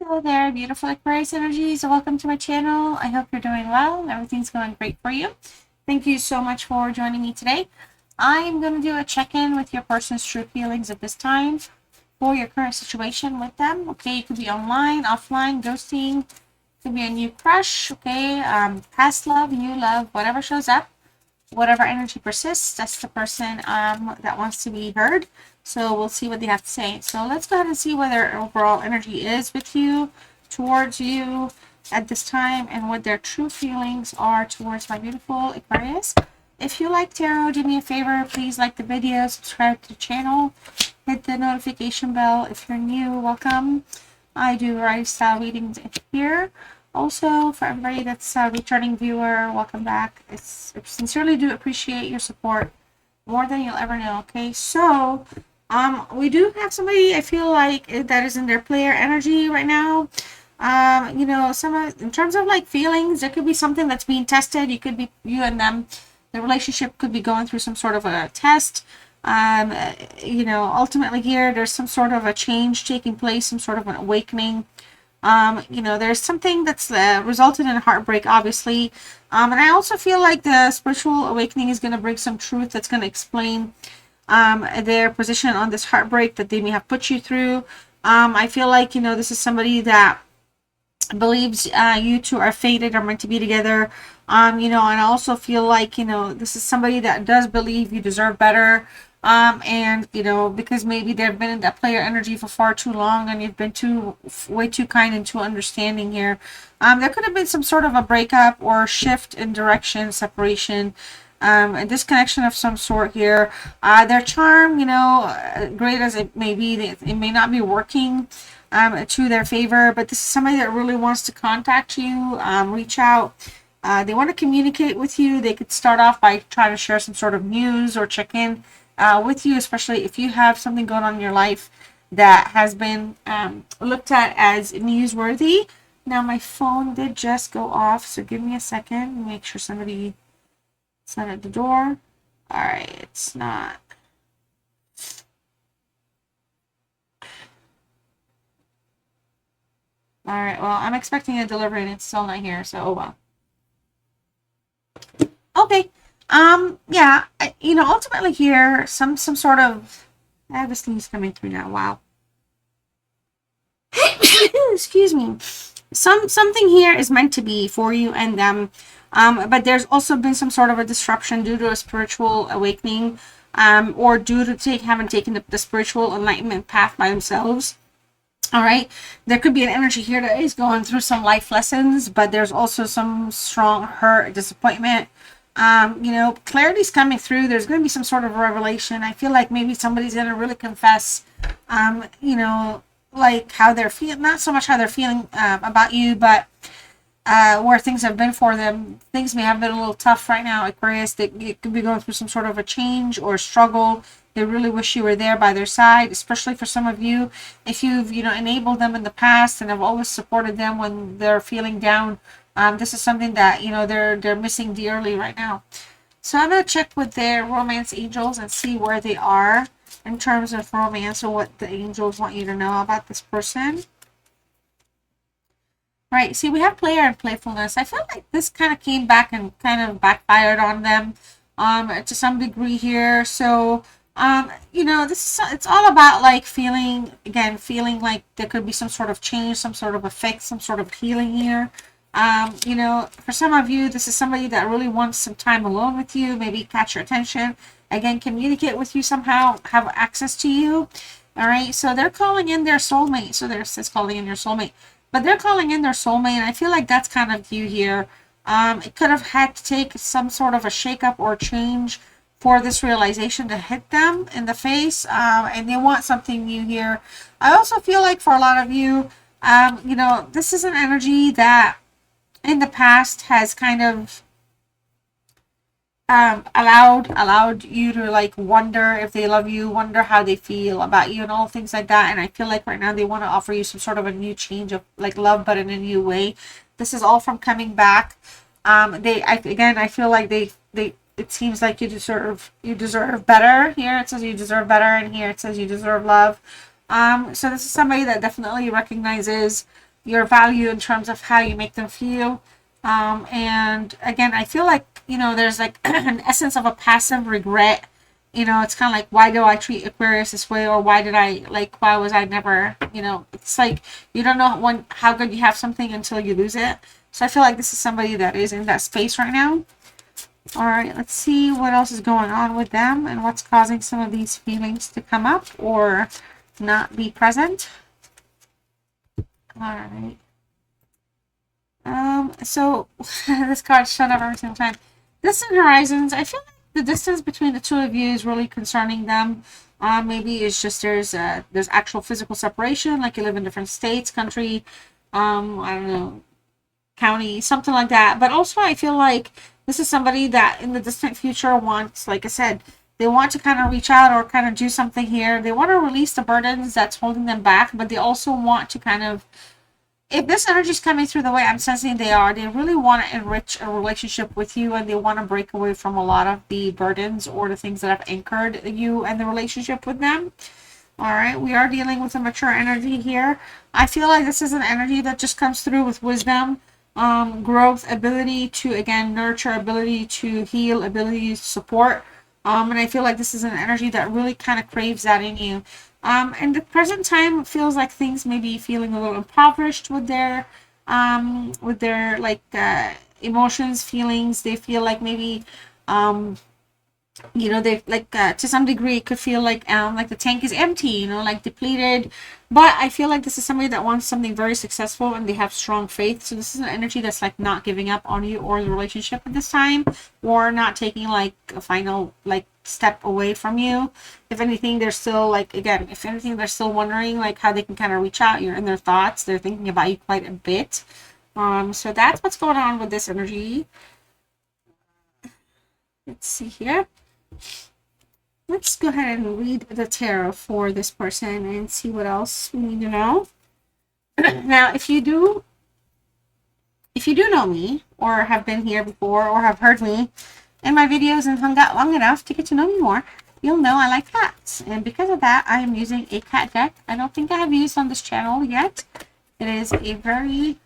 Hello there, beautiful Aquarius energies. Welcome to my channel. I hope you're doing well. Everything's going great for you. Thank you so much for joining me today. I'm going to do a check-in with your person's true feelings at this time for your current situation with them. Okay, it could be online, offline, ghosting. It could be a new crush. Okay, past love, new love, whatever shows up. Whatever energy persists, that's the person that wants to be heard. So we'll see what they have to say. So let's go ahead and see what their overall energy is with you, towards you at this time, and what their true feelings are towards my beautiful Aquarius. If you like tarot, do me a favor, please like the video, subscribe to the channel, hit the notification bell. If you're new, welcome. I do lifestyle readings here. Also, for everybody that's a returning viewer, welcome back. I sincerely do appreciate your support more than you'll ever know. Okay, so we do have somebody, I feel like, that is in their player energy right now. In terms of like feelings, there could be something that's being tested. You and them, the relationship could be going through some sort of a test. Ultimately here, there's some sort of a change taking place, some sort of an awakening. There's something that's resulted in heartbreak, obviously. And I also feel like the spiritual awakening is going to bring some truth that's going to explain their position on this heartbreak that they may have put you through. I feel like, this is somebody that believes you two are fated, are meant to be together. And I also feel like, this is somebody that does believe you deserve better. Because maybe they've been in that player energy for far too long and you've been way too kind and too understanding here. There could have been some sort of a breakup or shift in direction, separation, a disconnection of some sort here. Their charm, great as it may be, it may not be working to their favor, but this is somebody that really wants to contact you, reach out. They want to communicate with you. They could start off by trying to share some sort of news or check in with you, especially if you have something going on in your life that has been looked at as newsworthy. Now my phone did just go off, so give me a second. Make sure somebody's not at the door. All right, it's not. All right, well, I'm expecting a delivery and it's still not here, so oh well. Okay. Yeah, ultimately here, some sort of, I have a sneeze coming through now. Wow. Excuse me. Something here is meant to be for you and them. But there's also been some sort of a disruption due to a spiritual awakening, or due to having taken the spiritual enlightenment path by themselves. All right, there could be an energy here that is going through some life lessons, but there's also some strong hurt, disappointment. Clarity's coming through. There's going to be some sort of revelation. I feel like maybe somebody's going to really confess, like how they're feeling, not so much how they're feeling about you, but where things have been for them. Things may have been a little tough right now, Aquarius. They could be going through some sort of a change or struggle. They really wish you were there by their side, especially for some of you. If you've, enabled them in the past and have always supported them when they're feeling down, this is something that, they're missing dearly right now. So I'm going to check with their romance angels and see where they are in terms of romance or what the angels want you to know about this person. Right, see, we have player and playfulness. I feel like this kind of came back and kind of backfired on them to some degree here. So, it's all about like feeling like there could be some sort of change, some sort of a fix, some sort of healing here. For some of you, this is somebody that really wants some time alone with you, maybe catch your attention, again, communicate with you somehow, have access to you. All right, so they're calling in their soulmate. So it's calling in your soulmate. But they're calling in their soulmate, and I feel like that's kind of you here. It could have had to take some sort of a shakeup or change for this realization to hit them in the face, and they want something new here. I also feel like for a lot of you, this is an energy that in the past has kind of allowed you to like wonder if they love you, wonder how they feel about you and all things like that. And I feel like right now they want to offer you some sort of a new change of like love, but in a new way. This is all from coming back. I feel like it seems like you deserve better. Here it says you deserve better, and here it says you deserve love. So this is somebody that definitely recognizes your value in terms of how you make them feel. And again, I feel like, there's like an essence of a passive regret. It's kind of like, why do I treat Aquarius this way? Or why was I never, it's like you don't know how good you have something until you lose it. So I feel like this is somebody that is in that space right now. All right, let's see what else is going on with them and what's causing some of these feelings to come up or not be present. All right. So this card's shown up every single time. Distant horizons. I feel like the distance between the two of you is really concerning them. Maybe it's just there's actual physical separation, like you live in different states, country, I don't know, county, something like that. But also I feel like this is somebody that in the distant future wants, like I said, they want to kind of reach out or kind of do something here. They want to release the burdens that's holding them back, but they also want to kind of, if this energy is coming through the way I'm sensing they really want to enrich a relationship with you, and they want to break away from a lot of the burdens or the things that have anchored you and the relationship with them. All right, we are dealing with a mature energy here. I feel like this is an energy that just comes through with wisdom, growth, ability to, again, nurture, ability to heal, ability to support. And I feel like this is an energy that really kind of craves that in you. And the present time feels like things may be feeling a little impoverished with their like emotions, feelings. They feel like maybe they like to some degree it could feel like the tank is empty, like depleted. But I feel like this is somebody that wants something very successful and they have strong faith. So this is an energy that's like not giving up on you or the relationship at this time, or not taking like a final like step away from you. If anything, they're still like, again, if anything, they're still wondering like how they can kind of reach out. You're in their thoughts. They're thinking about you quite a bit. So that's what's going on with this energy. Let's see here. Let's go ahead and read the tarot for this person and see what else we need to know. Now, if you do know me or have been here before or have heard me in my videos and hung out long enough to get to know me more, you'll know I like cats. And because of that, I am using a cat deck. I don't think I have used on this channel yet. It is a very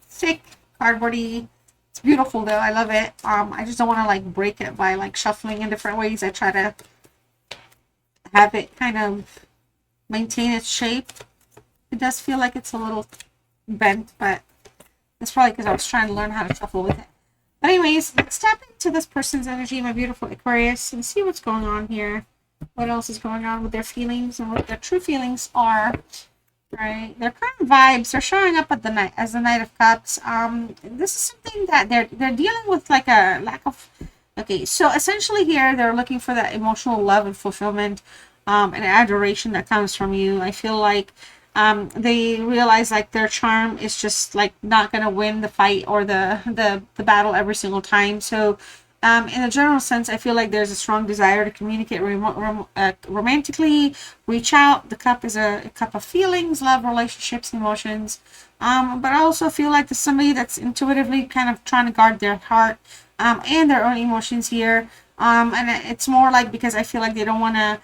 thick, cardboardy. It's beautiful though. I love it. I just don't want to like break it by like shuffling in different ways. I try to have it kind of maintain its shape. It does feel like it's a little bent, but that's probably because I was trying to learn how to shuffle with it. But anyways, let's tap into this person's energy, my beautiful Aquarius, and see what's going on here. What else is going on with their feelings and what their true feelings are. Right, their current vibes are showing up at the night as the Knight of Cups. This is something that they're dealing with, like a lack of. Okay, so essentially here they're looking for that emotional love and fulfillment, and adoration that comes from you. I feel like they realize like their charm is just like not gonna win the fight or the battle every single time. So in a general sense, I feel like there's a strong desire to communicate romantically, reach out. The cup is a cup of feelings, love, relationships, emotions. But I also feel like there's somebody that's intuitively kind of trying to guard their heart and their own emotions here. And it's more like because I feel like they don't want to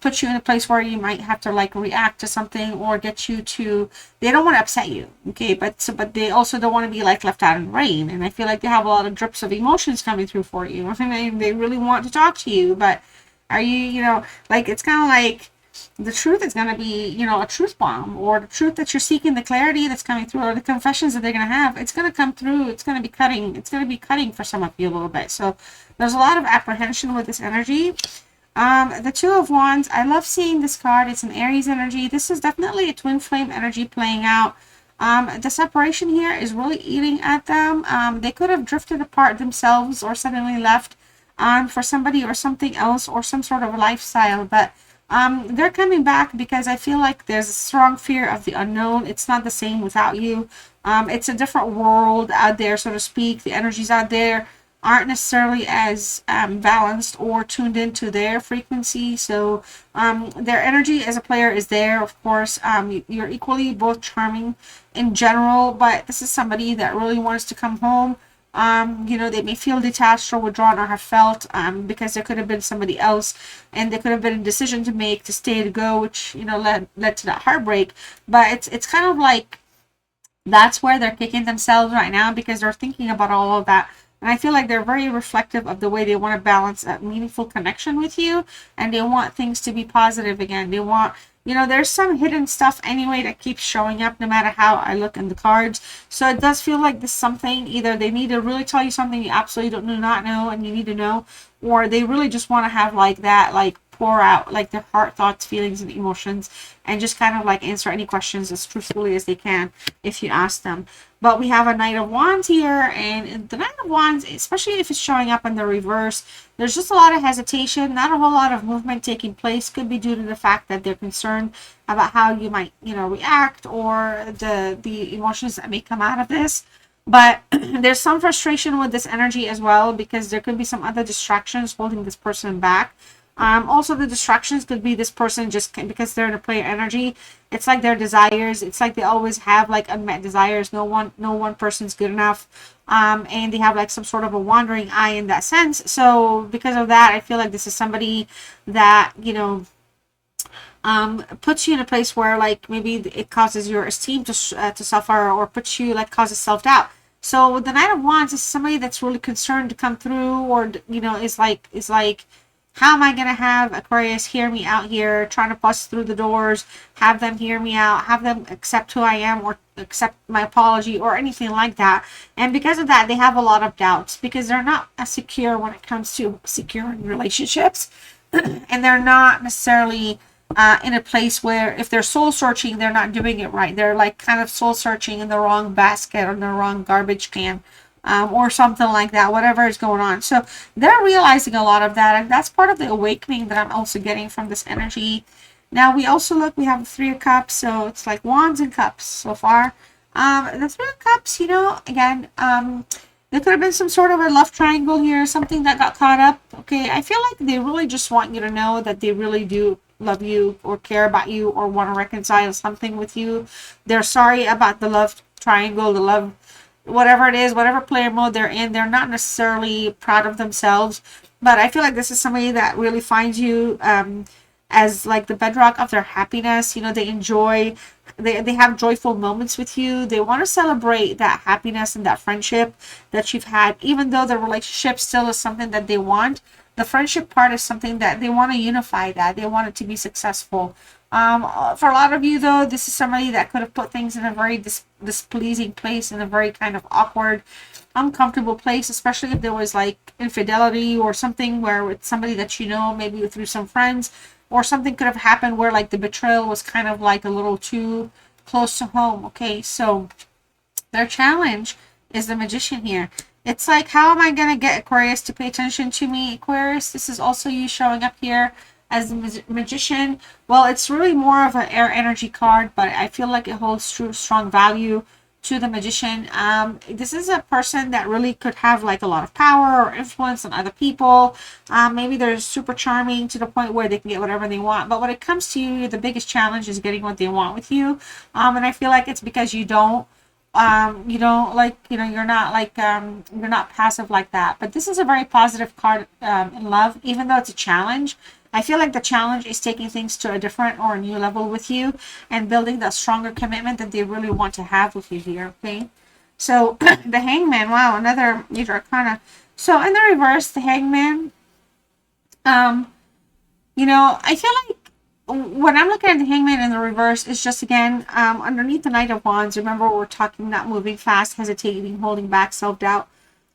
put you in a place where you might have to like react to something or get you to, they don't want to upset you, okay, but they also don't want to be like left out in the rain. And I feel like they have a lot of drips of emotions coming through for you. And they really want to talk to you, but are you like, it's kind of like the truth is going to be a truth bomb, or the truth that you're seeking, the clarity that's coming through, or the confessions that they're going to have, it's going to come through. It's going to be cutting for some of you a little bit. So there's a lot of apprehension with this energy. The Two of Wands, I love seeing this card. It's an Aries energy. This is definitely a twin flame energy playing out. The separation here is really eating at them. They could have drifted apart themselves or suddenly left for somebody or something else or some sort of lifestyle, but they're coming back because I feel like there's a strong fear of the unknown. It's not the same without you. It's a different world out there, so to speak. The energies out there aren't necessarily as balanced or tuned into their frequency. So their energy as a player is there, of course. You're equally both charming in general, but this is somebody that really wants to come home, You know, they may feel detached or withdrawn or have felt, because there could have been somebody else, and there could have been a decision to make to stay, to go, which, you know, led to that heartbreak. But it's kind of like that's where they're kicking themselves right now, because they're thinking about all of that. And I feel like they're very reflective of the way they want to balance a meaningful connection with you, and they want things to be positive again. They want, you know, there's some hidden stuff anyway that keeps showing up no matter how I look in the cards. So it does feel like this something, either they need to really tell you something you absolutely do not know and you need to know, or they really just want to have like that, like pour out like their heart, thoughts, feelings, and emotions, and just kind of like answer any questions as truthfully as they can if you ask them. But we have a Knight of Wands here, and the Knight of Wands, especially if it's showing up in the reverse, there's just a lot of hesitation, not a whole lot of movement taking place. Could be due to the fact that they're concerned about how you might, you know, react, or the emotions that may come out of this. But there's some frustration with this energy as well, because there could be some other distractions holding this person back. Also, the distractions could be this person just because they're in a player energy. It's like their desires. It's like they always have like unmet desires. No one person's good enough. And they have like some sort of a wandering eye in that sense. So because of that, I feel like this is somebody that, you know, puts you in a place where like maybe it causes your esteem to suffer, or puts you like causes self-doubt. So with the Knight of Wands, is somebody that's really concerned to come through, or, you know, is like, how am I going to have Aquarius hear me out here, trying to bust through the doors, have them hear me out, have them accept who I am, or accept my apology, or anything like that. And because of that, they have a lot of doubts, because they're not as secure when it comes to securing relationships. And they're not necessarily in a place where, if they're soul searching, they're not doing it right. They're like kind of soul searching in the wrong basket or in the wrong garbage can. Or something like that, whatever is going on. So they're realizing a lot of that, and that's part of the awakening that I'm also getting from this energy. Now we also we have the Three of Cups, so it's like Wands and Cups so far. The Three of Cups, you know, again, there could have been some sort of a love triangle here, something that got caught up. Okay, I feel like they really just want you to know that they really do love you, or care about you, or want to reconcile something with you. They're sorry about the love triangle, the love, whatever it is, whatever player mode they're in. They're not necessarily proud of themselves, but I feel like this is somebody that really finds you as like the bedrock of their happiness. You know, they enjoy, they have joyful moments with you. They want to celebrate that happiness and that friendship that you've had, even though the relationship still is something that they want. The friendship part is something that they want to unify, that they want it to be successful. For a lot of you, though, this is somebody that could have put things in a very displeasing place, in a very kind of awkward, uncomfortable place, especially if there was like infidelity or something, where it's somebody that, you know, maybe through some friends, or something could have happened where like the betrayal was kind of like a little too close to home. Okay, so their challenge is the Magician here. It's like, how am I going to get Aquarius to pay attention to me? Aquarius, this is also you showing up here as the Magician. Well, it's really more of an air energy card, but I feel like it holds true strong value to the Magician. This is a person that really could have like a lot of power or influence on other people. Maybe they're super charming to the point where they can get whatever they want. But when it comes to you, the biggest challenge is getting what they want with you. And I feel like it's because you don't like, you know, you're not like you're not passive like that. But this is a very positive card in love, even though it's a challenge. I feel like the challenge is taking things to a different or a new level with you, and building that stronger commitment that they really want to have with you here. Okay, so the Hangman, wow, another major arcana. So in the reverse, the Hangman, you know, I feel like when I'm looking at the Hangman in the reverse, it's just, again, underneath the Knight of Wands. Remember, we're talking not moving fast, hesitating, holding back, self-doubt.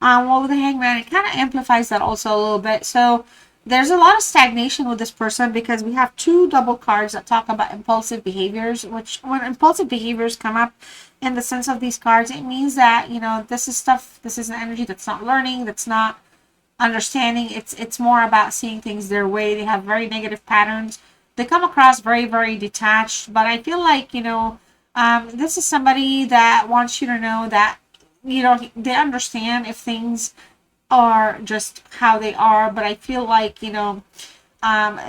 Well, with the Hangman, it kind of amplifies that also a little bit. So there's a lot of stagnation with this person, because we have two double cards that talk about impulsive behaviors, which when impulsive behaviors come up in the sense of these cards, it means that, you know, this is an energy that's not learning, that's not understanding. It's more about seeing things their way. They have very negative patterns. They come across very, very detached, but I feel like, you know, this is somebody that wants you to know that, you know, they understand if things are just how they are. But I feel like, you know,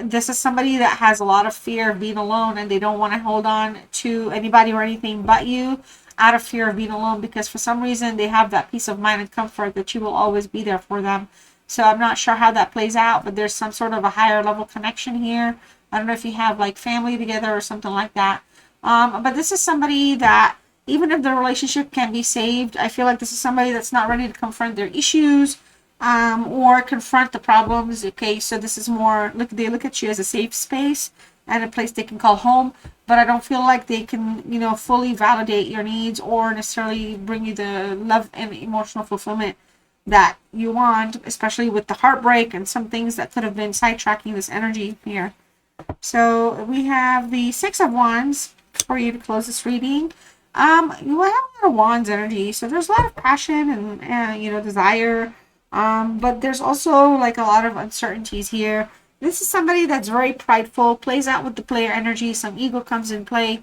this is somebody that has a lot of fear of being alone, and they don't want to hold on to anybody or anything but you. out of fear of being alone, because for some reason they have that peace of mind and comfort that you will always be there for them. So I'm not sure how that plays out, but there's some sort of a higher level connection here. I don't know if you have like family together or something like that. But this is somebody that, even if the relationship can be saved, I feel like this is somebody that's not ready to confront their issues, or confront the problems. Okay, so this is more, look, they look at you as a safe space and a place they can call home, but I don't feel like they can, fully validate your needs or necessarily bring you the love and emotional fulfillment that you want, especially with the heartbreak and some things that could have been sidetracking this energy here. So we have the Six of Wands for you to close this reading. You have a lot of Wands energy, so there's a lot of passion and desire, but there's also like a lot of uncertainties here. This is somebody that's very prideful, plays out with the player energy, some ego comes in play.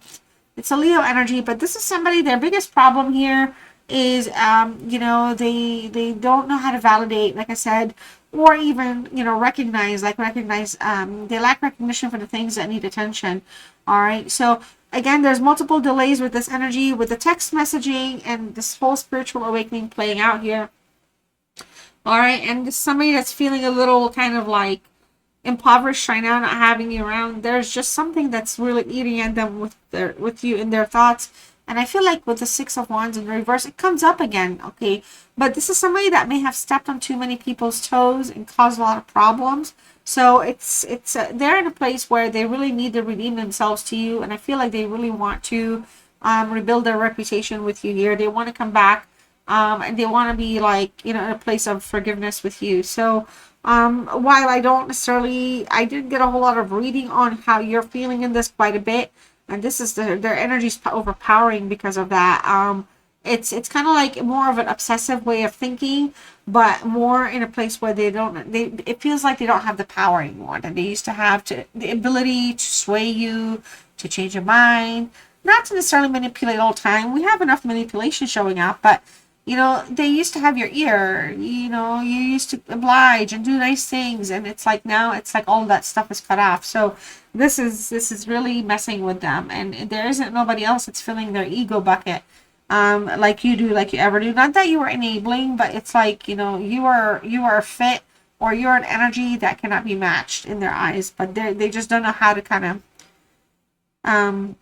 It's a Leo energy, but this is somebody, their biggest problem here is, they don't know how to validate, like I said, or even, recognize, they lack recognition for the things that need attention. All right. So again, there's multiple delays with this energy, with the text messaging and this whole spiritual awakening playing out here. All right. And this somebody that's feeling a little kind of like impoverished right now, not having you around. There's just something that's really eating at them with you in their thoughts. And I feel like with the Six of Wands in reverse, it comes up again, okay? But this is somebody that may have stepped on too many people's toes and caused a lot of problems. So they're in a place where they really need to redeem themselves to you, and I feel like they really want to rebuild their reputation with you here. They want to come back, and they want to be like, in a place of forgiveness with you. So while I didn't get a whole lot of reading on how you're feeling in this quite a bit. And this is their energy's overpowering because of that. It's kind of like more of an obsessive way of thinking, but more in a place where it feels like they don't have the power anymore that they used to have, the ability to sway you, to change your mind, not to necessarily manipulate all the time. We have enough manipulation showing up, but they used to have your ear, you used to oblige and do nice things, and it's like now it's like all that stuff is cut off. So this is really messing with them, and there isn't nobody else that's filling their ego bucket like you do, like you ever do. Not that you were enabling, but it's like, you are a fit, or you're an energy that cannot be matched in their eyes, but they just don't know how to kind of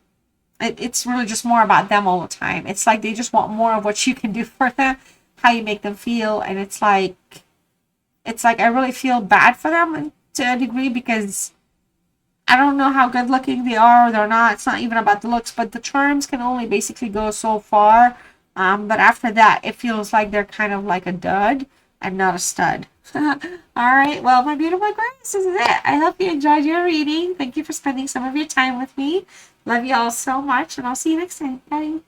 it's really just more about them all the time. It's like they just want more of what you can do for them, how you make them feel. And it's like I really feel bad for them to a degree, because I don't know how good looking they are or they're not. It's not even about the looks, but the charms can only basically go so far. But after that, it feels like they're kind of like a dud and not a stud. All right. Well, my beautiful Aquarius, this is it. I hope you enjoyed your reading. Thank you for spending some of your time with me. Love you all so much, and I'll see you next time. Bye.